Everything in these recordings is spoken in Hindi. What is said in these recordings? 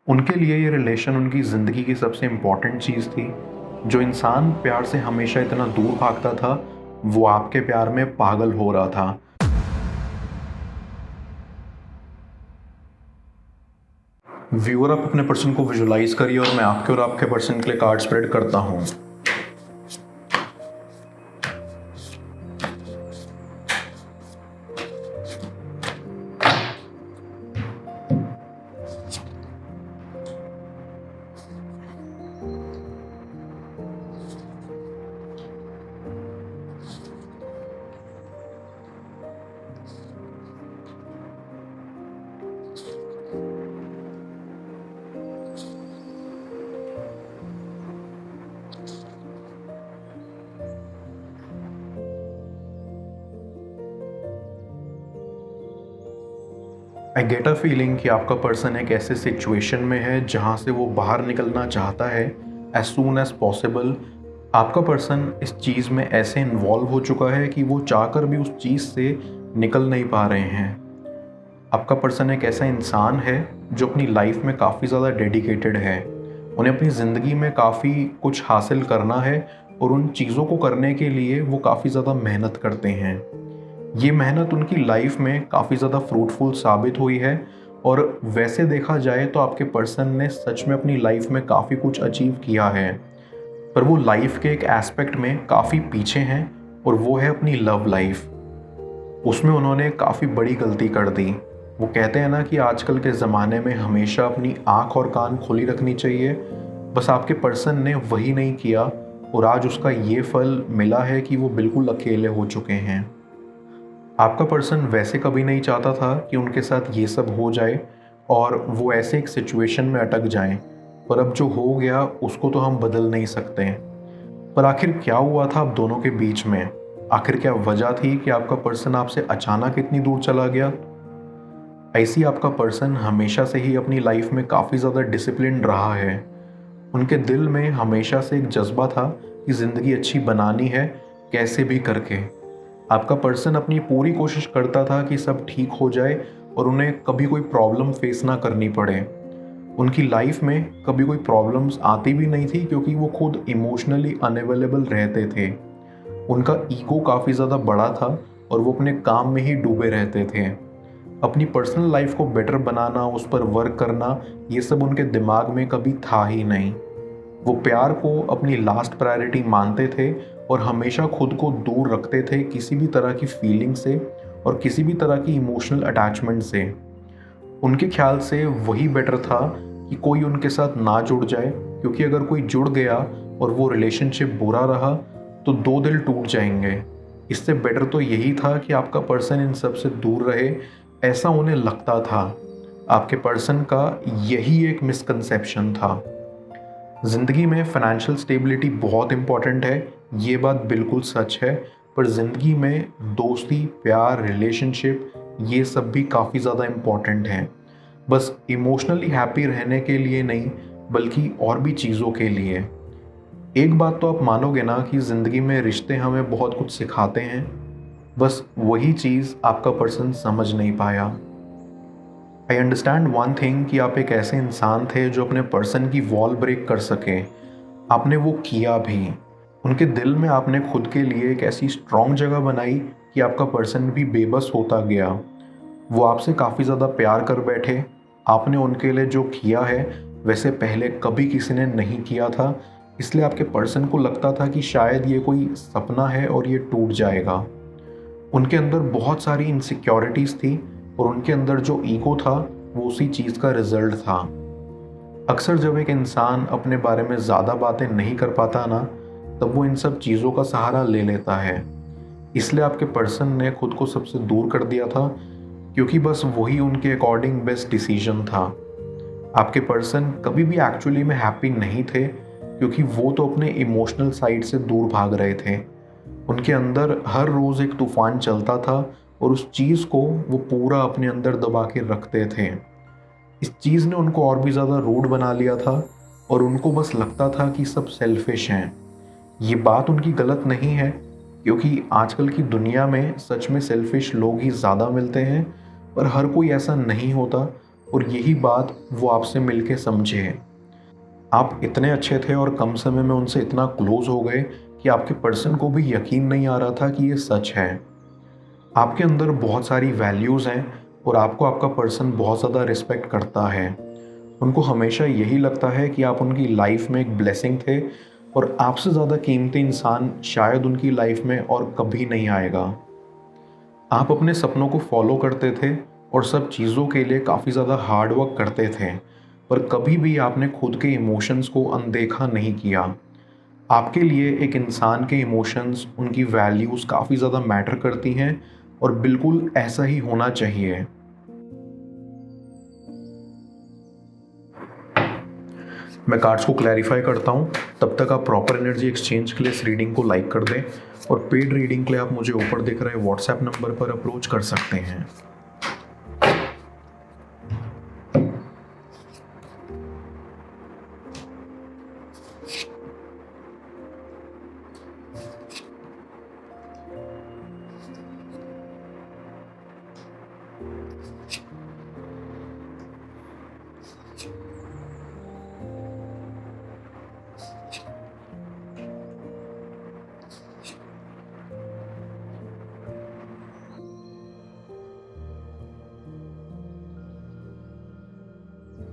उनके लिए ये रिलेशन उनकी ज़िंदगी की सबसे इम्पॉर्टेंट चीज़ थी। जो इंसान प्यार से हमेशा इतना दूर भागता था, वो आपके प्यार में पागल हो रहा था। व्यूअर, आप अपने पर्सन को विजुलाइज़ करिए और मैं आपके और आपके पर्सन के लिए कार्ड स्प्रेड करता हूँ। आई गेट अ फीलिंग कि आपका पर्सन एक ऐसे सिचुएशन में है जहाँ से वो बाहर निकलना चाहता है एज सून एज पॉसिबल। आपका पर्सन इस चीज़ में ऐसे इन्वॉल्व हो चुका है कि वो चाहकर भी उस चीज़ से निकल नहीं पा रहे हैं। आपका पर्सन एक ऐसा इंसान है जो अपनी लाइफ में काफ़ी ज़्यादा डेडिकेटेड है। उन्हें अपनी ज़िंदगी में काफ़ी कुछ हासिल करना है और उन चीज़ों को करने के लिए वो काफ़ी ज़्यादा मेहनत करते हैं। ये मेहनत उनकी लाइफ में काफ़ी ज़्यादा फ्रूटफुल साबित हुई है और वैसे देखा जाए तो आपके पर्सन ने सच में अपनी लाइफ में काफ़ी कुछ अचीव किया है, पर वो लाइफ के एक एस्पेक्ट में काफ़ी पीछे हैं और वो है अपनी लव लाइफ। उसमें उन्होंने काफ़ी बड़ी गलती कर दी। वो कहते हैं ना कि आजकल के ज़माने में हमेशा अपनी आँख और कान खुली रखनी चाहिए। बस आपके पर्सन ने वही नहीं किया और आज उसका ये फल मिला है कि वो बिल्कुल अकेले हो चुके हैं। आपका पर्सन वैसे कभी नहीं चाहता था कि उनके साथ ये सब हो जाए और वो ऐसे एक सिचुएशन में अटक जाएं, पर अब जो हो गया उसको तो हम बदल नहीं सकते। पर आखिर क्या हुआ था आप दोनों के बीच में? आखिर क्या वजह थी कि आपका पर्सन आपसे अचानक इतनी दूर चला गया? ऐसी आपका पर्सन हमेशा से ही अपनी लाइफ में काफ़ी ज़्यादा डिसिप्लिन रहा है। उनके दिल में हमेशा से एक जज्बा था कि ज़िंदगी अच्छी बनानी है कैसे भी करके। आपका पर्सन अपनी पूरी कोशिश करता था कि सब ठीक हो जाए और उन्हें कभी कोई प्रॉब्लम फेस ना करनी पड़े। उनकी लाइफ में कभी कोई प्रॉब्लम्स आती भी नहीं थी क्योंकि वो खुद इमोशनली अनअवेलेबल रहते थे। उनका ईगो काफ़ी ज़्यादा बड़ा था और वो अपने काम में ही डूबे रहते थे। अपनी पर्सनल लाइफ को बेटर बनाना, उस पर वर्क करना, ये सब उनके दिमाग में कभी था ही नहीं। वो प्यार को अपनी लास्ट प्रायोरिटी मानते थे और हमेशा खुद को दूर रखते थे किसी भी तरह की फीलिंग से और किसी भी तरह की इमोशनल अटैचमेंट से। उनके ख्याल से वही बेटर था कि कोई उनके साथ ना जुड़ जाए, क्योंकि अगर कोई जुड़ गया और वो रिलेशनशिप बुरा रहा तो दो दिल टूट जाएंगे। इससे बेटर तो यही था कि आपका पर्सन इन सब से दूर रहे, ऐसा उन्हें लगता था। आपके पर्सन का यही एक मिसकंसेप्शन था। ज़िंदगी में फाइनेंशियल स्टेबिलिटी बहुत इम्पॉर्टेंट है, ये बात बिल्कुल सच है, पर ज़िंदगी में दोस्ती, प्यार, रिलेशनशिप, ये सब भी काफ़ी ज़्यादा इम्पॉर्टेंट हैं। बस इमोशनली हैप्पी रहने के लिए नहीं, बल्कि और भी चीज़ों के लिए। एक बात तो आप मानोगे ना कि ज़िंदगी में रिश्ते हमें बहुत कुछ सिखाते हैं, बस वही चीज़ आपका पर्सन समझ नहीं पाया। आई अंडरस्टैंड वन थिंग कि आप एक ऐसे इंसान थे जो अपने पर्सन की वॉल ब्रेक कर सके। आपने वो किया भी। उनके दिल में आपने खुद के लिए एक ऐसी स्ट्रॉन्ग जगह बनाई कि आपका पर्सन भी बेबस होता गया। वो आपसे काफ़ी ज़्यादा प्यार कर बैठे। आपने उनके लिए जो किया है वैसे पहले कभी किसी ने नहीं किया था, इसलिए आपके पर्सन को लगता था कि शायद ये कोई सपना है और ये टूट जाएगा। उनके अंदर बहुत सारी इनसिक्योरिटीज़ थी और उनके अंदर जो ईगो था वो उसी चीज़ का रिजल्ट था। अक्सर जब एक इंसान अपने बारे में ज़्यादा बातें नहीं कर पाता ना, तब वो इन सब चीज़ों का सहारा ले लेता है। इसलिए आपके पर्सन ने खुद को सबसे दूर कर दिया था, क्योंकि बस वही उनके अकॉर्डिंग बेस्ट डिसीजन था। आपके पर्सन कभी भी एक्चुअली में हैप्पी नहीं थे, क्योंकि वो तो अपने इमोशनल साइड से दूर भाग रहे थे। उनके अंदर हर रोज़ एक तूफान चलता था और उस चीज़ को वो पूरा अपने अंदर दबा के रखते थे। इस चीज़ ने उनको और भी ज़्यादा रूड बना लिया था और उनको बस लगता था कि सब सेल्फिश हैं। ये बात उनकी गलत नहीं है, क्योंकि आजकल की दुनिया में सच में सेल्फिश लोग ही ज़्यादा मिलते हैं, पर हर कोई ऐसा नहीं होता और यही बात वो आपसे मिलके समझे। आप इतने अच्छे थे और कम समय में उनसे इतना क्लोज हो गए कि आपके पर्सन को भी यकीन नहीं आ रहा था कि ये सच है। आपके अंदर बहुत सारी वैल्यूज़ हैं और आपको आपका पर्सन बहुत ज़्यादा रिस्पेक्ट करता है। उनको हमेशा यही लगता है कि आप उनकी लाइफ में एक ब्लेसिंग थे और आपसे ज़्यादा कीमती इंसान शायद उनकी लाइफ में और कभी नहीं आएगा। आप अपने सपनों को फॉलो करते थे और सब चीज़ों के लिए काफ़ी ज़्यादा हार्ड वर्क करते थे, पर कभी भी आपने खुद के इमोशंस को अनदेखा नहीं किया। आपके लिए एक इंसान के इमोशंस, उनकी वैल्यूज़ काफ़ी ज़्यादा मैटर करती हैं और बिल्कुल ऐसा ही होना चाहिए। मैं कार्ड्स को क्लैरिफाई करता हूँ, तब तक आप प्रॉपर एनर्जी एक्सचेंज के लिए इस रीडिंग को लाइक कर दें और पेड रीडिंग के लिए आप मुझे ऊपर दिख रहे व्हाट्सएप नंबर पर अप्रोच कर सकते हैं।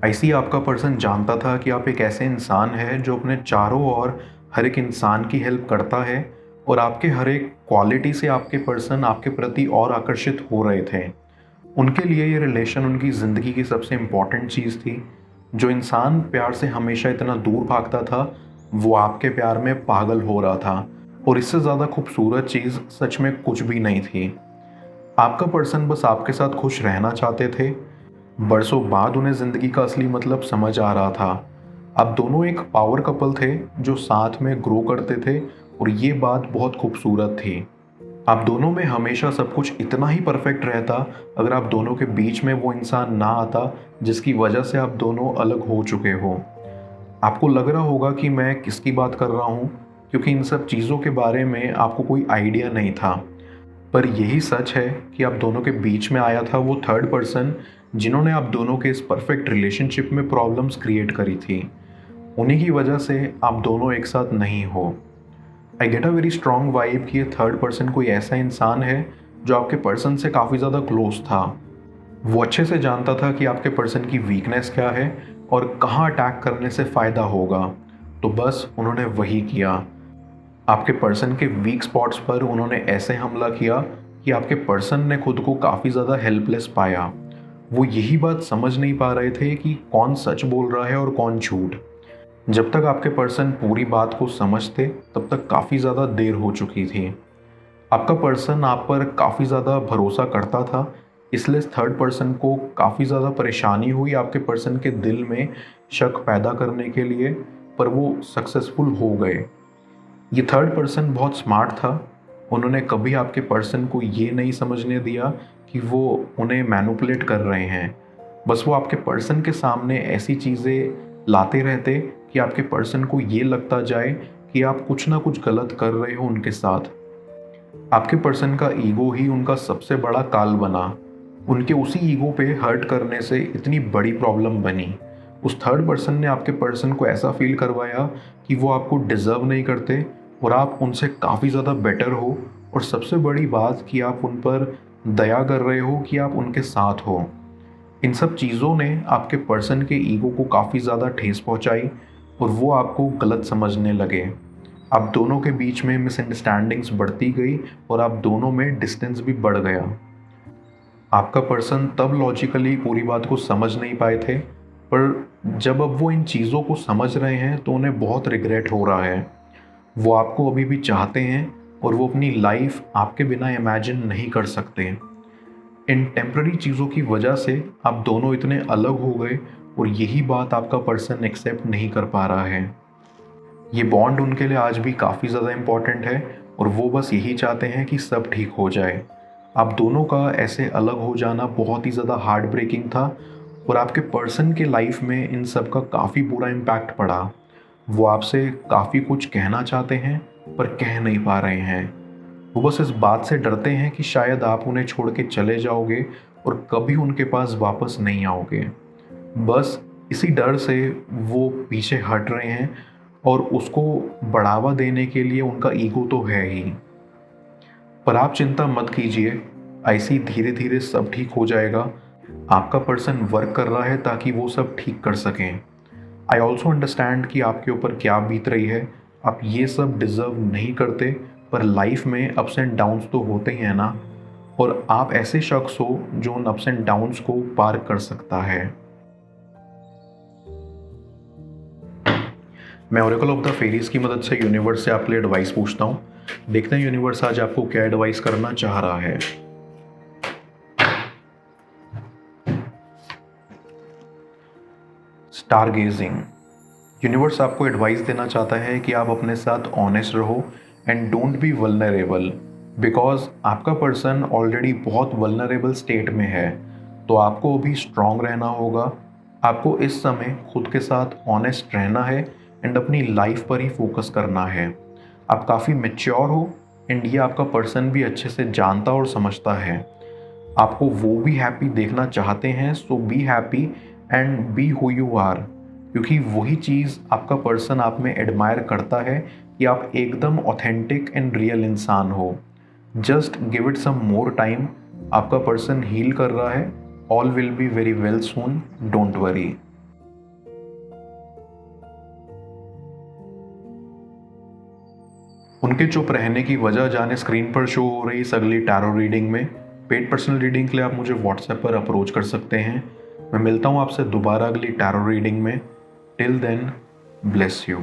ऐसे ही आपका पर्सन जानता था कि आप एक ऐसे इंसान हैं जो अपने चारों ओर हर एक इंसान की हेल्प करता है और आपके हर एक क्वालिटी से आपके पर्सन आपके प्रति और आकर्षित हो रहे थे। उनके लिए ये रिलेशन उनकी ज़िंदगी की सबसे इम्पॉर्टेंट चीज़ थी। जो इंसान प्यार से हमेशा इतना दूर भागता था, वो आपके प्यार में पागल हो रहा था और इससे ज़्यादा खूबसूरत चीज़ सच में कुछ भी नहीं थी। आपका पर्सन बस आपके साथ खुश रहना चाहते थे। बरसों बाद उन्हें ज़िंदगी का असली मतलब समझ आ रहा था। आप दोनों एक पावर कपल थे जो साथ में ग्रो करते थे और ये बात बहुत खूबसूरत थी। आप दोनों में हमेशा सब कुछ इतना ही परफेक्ट रहता अगर आप दोनों के बीच में वो इंसान ना आता जिसकी वजह से आप दोनों अलग हो चुके हो। आपको लग रहा होगा कि मैं किसकी बात कर रहा हूँ, क्योंकि इन सब चीज़ों के बारे में आपको कोई आइडिया नहीं था। पर यही सच है कि आप दोनों के बीच में आया था वो थर्ड पर्सन जिन्होंने आप दोनों के इस परफेक्ट रिलेशनशिप में प्रॉब्लम्स क्रिएट करी थी। उन्हीं की वजह से आप दोनों एक साथ नहीं हो। I get a very strong vibe कि ये थर्ड पर्सन कोई ऐसा इंसान है जो आपके पर्सन से काफ़ी ज़्यादा क्लोज था। वो अच्छे से जानता था कि आपके पर्सन की वीकनेस क्या है और कहाँ अटैक करने से फ़ायदा होगा, तो बस उन्होंने वही किया। आपके पर्सन के वीक स्पॉट्स पर उन्होंने ऐसे हमला किया कि आपके पर्सन ने खुद को काफ़ी ज़्यादा हेल्पलेस पाया। वो यही बात समझ नहीं पा रहे थे कि कौन सच बोल रहा है और कौन झूठ। जब तक आपके पर्सन पूरी बात को समझते तब तक काफ़ी ज़्यादा देर हो चुकी थी। आपका पर्सन आप पर काफ़ी ज़्यादा भरोसा करता था, इसलिए थर्ड पर्सन को काफ़ी ज़्यादा परेशानी हुई आपके पर्सन के दिल में शक पैदा करने के लिए, पर वो सक्सेसफुल हो गए। ये थर्ड पर्सन बहुत स्मार्ट था। उन्होंने कभी आपके पर्सन को ये नहीं समझने दिया कि वो उन्हें मैनिपुलेट कर रहे हैं। बस वो आपके पर्सन के सामने ऐसी चीज़ें लाते रहते कि आपके पर्सन को ये लगता जाए कि आप कुछ ना कुछ गलत कर रहे हो उनके साथ। आपके पर्सन का ईगो ही उनका सबसे बड़ा काल बना। उनके उसी ईगो पे हर्ट करने से इतनी बड़ी प्रॉब्लम बनी। उस थर्ड पर्सन ने आपके पर्सन को ऐसा फील करवाया कि वो आपको डिज़र्व नहीं करते और आप उनसे काफ़ी ज़्यादा बेटर हो, और सबसे बड़ी बात कि आप उन पर दया कर रहे हो कि आप उनके साथ हो। इन सब चीज़ों ने आपके पर्सन के ईगो को काफ़ी ज़्यादा ठेस पहुंचाई और वो आपको गलत समझने लगे। आप दोनों के बीच में मिसअंडरस्टैंडिंग्स बढ़ती गई और आप दोनों में डिस्टेंस भी बढ़ गया। आपका पर्सन तब लॉजिकली पूरी बात को समझ नहीं पाए थे, पर जब अब वो इन चीज़ों को समझ रहे हैं तो उन्हें बहुत रिग्रेट हो रहा है। वो आपको अभी भी चाहते हैं और वो अपनी लाइफ आपके बिना इमेजिन नहीं कर सकते। इन टेम्पररी चीज़ों की वजह से आप दोनों इतने अलग हो गए और यही बात आपका पर्सन एक्सेप्ट नहीं कर पा रहा है। ये बॉन्ड उनके लिए आज भी काफ़ी ज़्यादा इम्पॉर्टेंट है और वो बस यही चाहते हैं कि सब ठीक हो जाए। आप दोनों का ऐसे अलग हो जाना बहुत ही ज़्यादा हार्ट ब्रेकिंग था और आपके पर्सन के लाइफ में इन सब का काफ़ी बुरा इम्पैक्ट पड़ा। वो आपसे काफ़ी कुछ कहना चाहते हैं पर कह नहीं पा रहे हैं। वो बस इस बात से डरते हैं कि शायद आप उन्हें छोड़ के चले जाओगे और कभी उनके पास वापस नहीं आओगे। बस इसी डर से वो पीछे हट रहे हैं और उसको बढ़ावा देने के लिए उनका ईगो तो है ही। पर आप चिंता मत कीजिए, ऐसे ही धीरे धीरे सब ठीक हो जाएगा। आपका पर्सन वर्क कर रहा है ताकि वो सब ठीक कर सकें। आई ऑल्सो अंडरस्टैंड कि आपके ऊपर क्या बीत रही है, आप ये सब डिज़र्व नहीं करते, पर लाइफ में अप्स एंड डाउन्स तो होते ही हैं ना, और आप ऐसे शख्स हो जो उन अप्स एंड डाउन्स को पार कर सकता है। मैं ओरेकल ऑफ द फेरीज की मदद से यूनिवर्स से आपके लिए एडवाइस पूछता हूँ। देखते हैं यूनिवर्स आज आपको क्या एडवाइस करना चाह रहा है। Star gazing. यूनिवर्स आपको एडवाइस देना चाहता है कि आप अपने साथ ऑनेस्ट रहो and don't be vulnerable, because आपका पर्सन ऑलरेडी बहुत वल्नरेबल स्टेट में है। तो आपको अभी स्ट्रांग रहना होगा। आपको इस समय खुद के साथ ऑनेस्ट रहना है एंड अपनी लाइफ पर ही फोकस करना है। आप काफ़ी मैच्योर हो एंड ये आपका पर्सन भी अच्छे से जानता और समझता है। आपको वो भी हैप्पी देखना चाहते हैं, so be happy and be who you are, क्योंकि वही चीज़ आपका पर्सन आप में एडमायर करता है कि आप एकदम ऑथेंटिक एंड रियल इंसान हो। Just give it some more time. आपका पर्सन हील कर रहा है। All will be very well soon, don't worry. उनके चुप रहने की वजह जाने स्क्रीन पर शो हो रही इस अगली टैरो रीडिंग में। पेड पर्सनल रीडिंग के लिए आप मुझे व्हाट्सएप पर अप्रोच कर सकते हैं। मैं मिलता हूँ आपसे दोबारा अगली टैरो रीडिंग में। Till then, bless you.